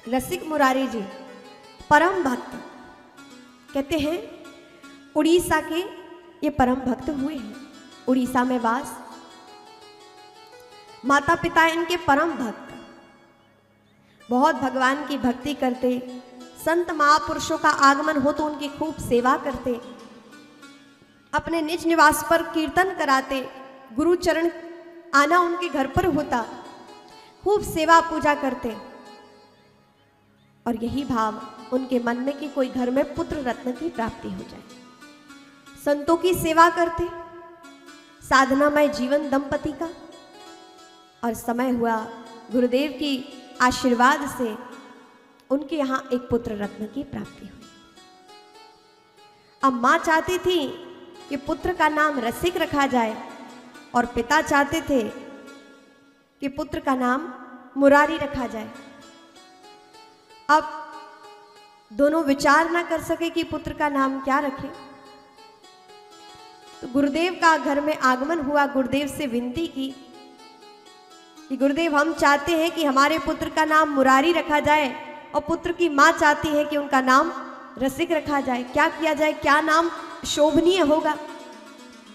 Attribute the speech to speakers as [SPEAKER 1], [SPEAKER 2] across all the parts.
[SPEAKER 1] रसिक मुरारी जी परम भक्त, कहते हैं उड़ीसा के ये परम भक्त हुए हैं, उड़ीसा में वास। माता पिता इनके परम भक्त, बहुत भगवान की भक्ति करते, संत महापुरुषों का आगमन हो तो उनकी खूब सेवा करते, अपने निज निवास पर कीर्तन कराते, गुरु चरण आना उनके घर पर होता, खूब सेवा पूजा करते। और यही भाव उनके मन में कि कोई घर में पुत्र रत्न की प्राप्ति हो जाए। संतों की सेवा करते, साधनामय जीवन दंपति का, और समय हुआ गुरुदेव की आशीर्वाद से उनके यहाँ एक पुत्र रत्न की प्राप्ति हुई। अब माँ चाहती थी कि पुत्र का नाम रसिक रखा जाए और पिता चाहते थे कि पुत्र का नाम मुरारी रखा जाए। अब दोनों विचार ना कर सके कि पुत्र का नाम क्या रखें, तो गुरुदेव का घर में आगमन हुआ। गुरुदेव से विनती की कि गुरुदेव हम चाहते हैं कि हमारे पुत्र का नाम मुरारी रखा जाए और पुत्र की माँ चाहती है कि उनका नाम रसिक रखा जाए, क्या किया जाए, क्या नाम शोभनीय होगा।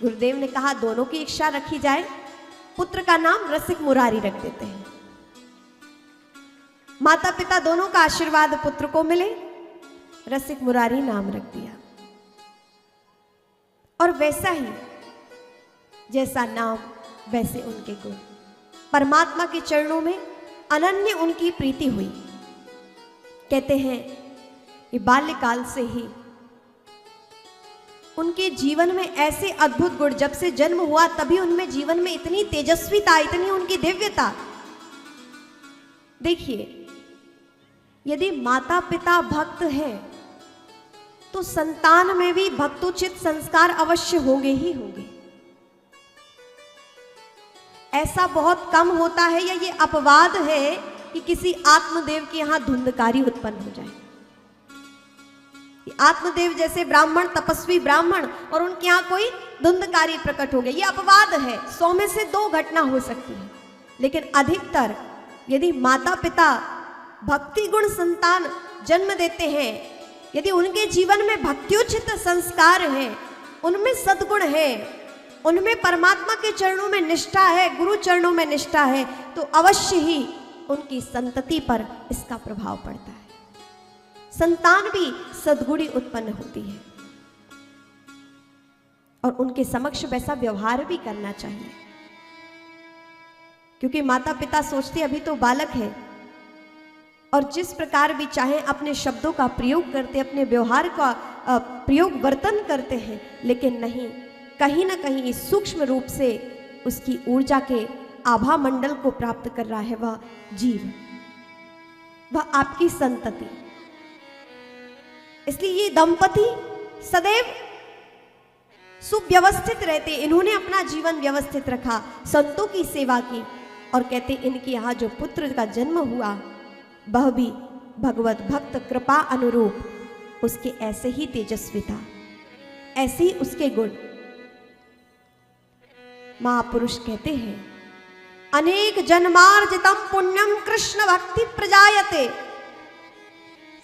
[SPEAKER 1] गुरुदेव ने कहा दोनों की इच्छा रखी जाए, पुत्र का नाम रसिक मुरारी रख देते हैं। माता पिता दोनों का आशीर्वाद पुत्र को मिले, रसिक मुरारी नाम रख दिया। और वैसा ही जैसा नाम वैसे उनके गुण, परमात्मा के चरणों में अनन्य उनकी प्रीति हुई। कहते हैं कि बाल्यकाल से ही उनके जीवन में ऐसे अद्भुत गुण, जब से जन्म हुआ तभी उनमें जीवन में इतनी तेजस्विता, इतनी उनकी दिव्यता। देखिए, यदि माता पिता भक्त हैं तो संतान में भी भक्तोचित संस्कार अवश्य होंगे ही होंगे। ऐसा बहुत कम होता है या ये अपवाद है कि किसी आत्मदेव के यहां धुंधकारी उत्पन्न हो जाए। आत्मदेव जैसे ब्राह्मण, तपस्वी ब्राह्मण, और उनके यहां कोई धुंधकारी प्रकट हो गया, ये अपवाद है। 100 में से 2 घटना हो सकती है, लेकिन अधिकतर यदि माता पिता भक्ति गुण संतान जन्म देते हैं, यदि उनके जीवन में भक्त्योचित संस्कार हैं, उनमें सद्गुण है, उनमें परमात्मा के चरणों में निष्ठा है, गुरु चरणों में निष्ठा है, तो अवश्य ही उनकी संतति पर इसका प्रभाव पड़ता है। संतान भी सद्गुणी उत्पन्न होती है और उनके समक्ष वैसा व्यवहार भी करना चाहिए, क्योंकि माता पिता सोचते अभी तो बालक है और जिस प्रकार भी चाहे अपने शब्दों का प्रयोग करते, अपने व्यवहार का प्रयोग वर्तन करते हैं, लेकिन नहीं, कहीं ना कहीं सूक्ष्म रूप से उसकी ऊर्जा के आभा मंडल को प्राप्त कर रहा है वह जीव, वह आपकी संतति। इसलिए ये दंपति सदैव सुव्यवस्थित रहते, इन्होंने अपना जीवन व्यवस्थित रखा, संतों की सेवा की, और कहते इनके यहाँ जो पुत्र का जन्म हुआ वह भी भगवत भक्त कृपा अनुरूप उसके ऐसे ही तेजस्विता, ऐसे ही उसके गुण। महापुरुष कहते हैं अनेक जन्मार्जितम पुण्यम कृष्ण भक्ति प्रजायते।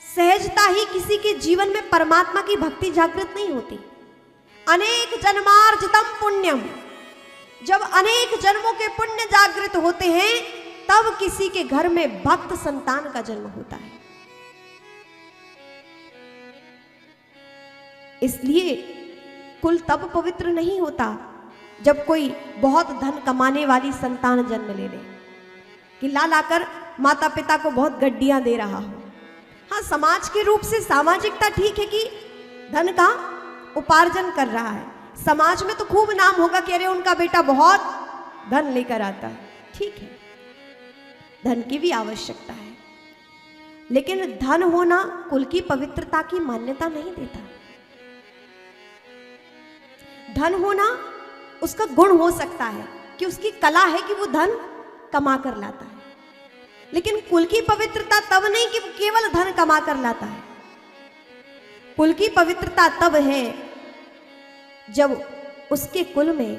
[SPEAKER 1] सहजता ही किसी के जीवन में परमात्मा की भक्ति जागृत नहीं होती। अनेक जन्मार्जितम पुण्यम, जब अनेक जन्मों के पुण्य जागृत होते हैं तब किसी के घर में भक्त संतान का जन्म होता है। इसलिए कुल तब पवित्र नहीं होता जब कोई बहुत धन कमाने वाली संतान जन्म ले ले, कि ला लाकर माता पिता को बहुत गड्डियां दे रहा हो। हाँ, समाज के रूप से सामाजिकता ठीक है कि धन का उपार्जन कर रहा है, समाज में तो खूब नाम होगा कि अरे उनका बेटा बहुत धन लेकर आता है, ठीक है, धन की भी आवश्यकता है, लेकिन धन होना कुल की पवित्रता की मान्यता नहीं देता। धन होना उसका गुण हो सकता है कि उसकी कला है कि वो धन कमा कर लाता है, लेकिन कुल की पवित्रता तब नहीं कि केवल धन कमा कर लाता है। कुल की पवित्रता तब है जब उसके कुल में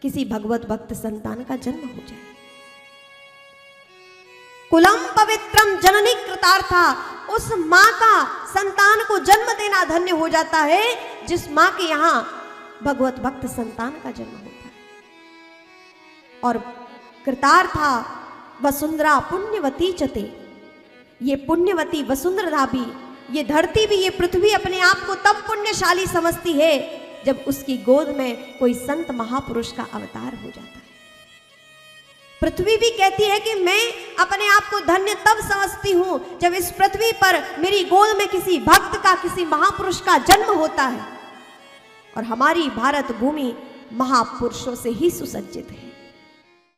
[SPEAKER 1] किसी भगवत भक्त संतान का जन्म हो जाए। कुलम पवित्रम जननी कृतार्था, उस माँ का संतान को जन्म देना धन्य हो जाता है जिस माँ के यहाँ भगवत भक्त संतान का जन्म होता है। और कृतार्था वसुंधरा पुण्यवती चते, ये पुण्यवती वसुंधरा भी, ये धरती भी, ये पृथ्वी अपने आप को तब पुण्यशाली समझती है जब उसकी गोद में कोई संत महापुरुष का अवतार हो जाता है। पृथ्वी भी कहती है कि मैं अपने आप को धन्य तब समझती हूं जब इस पृथ्वी पर मेरी गोद में किसी भक्त का, किसी महापुरुष का जन्म होता है। और हमारी भारत भूमि महापुरुषों से ही सुसज्जित है।